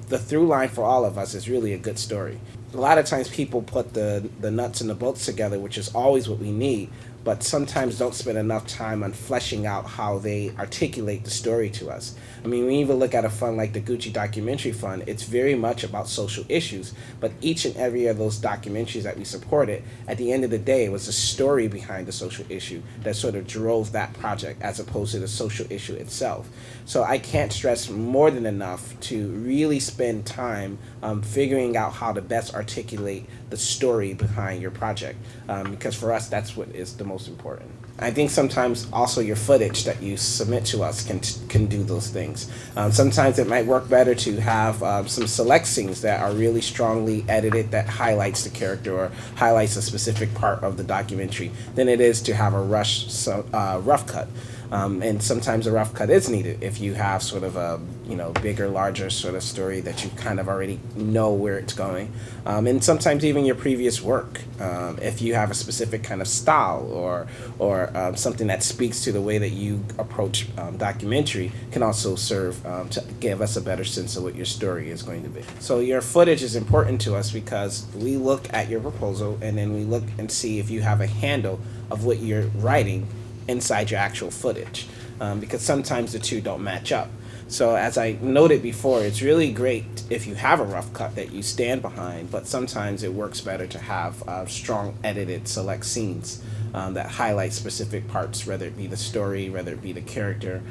the through line for all of us is really a good story. A lot of times people put the nuts and the bolts together, which is always what we need, but sometimes don't spend enough time on fleshing out how they articulate the story to us. I mean, when you even look at a fund like the Gucci Documentary Fund, it's very much about social issues, but each and every of those documentaries that we supported, at the end of the day, it was a story behind the social issue that sort of drove that project as opposed to the social issue itself. So I can't stress more than enough to really spend time figuring out how to best articulate the story behind your project, because for us, that's what is the most important. I think sometimes also your footage that you submit to us can do those things. Sometimes it might work better to have some select scenes that are really strongly edited that highlights the character or highlights a specific part of the documentary than it is to have a rough cut. And sometimes a rough cut is needed if you have sort of a bigger, larger sort of story that you kind of already know where it's going. And sometimes even your previous work, if you have a specific kind of style or something that speaks to the way that you approach documentary, can also serve to give us a better sense of what your story is going to be. So your footage is important to us because we look at your proposal and then we look and see if you have a handle of what you're writing inside your actual footage, because sometimes the two don't match up. So as I noted before, it's really great if you have a rough cut that you stand behind, but sometimes it works better to have strong edited select scenes that highlight specific parts, whether it be the story, whether it be the character,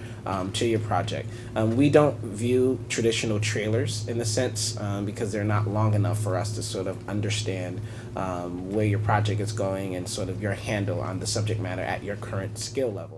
to your project. We don't view traditional trailers in a sense because they're not long enough for us to sort of understand where your project is going and sort of your handle on the subject matter at your current skill level.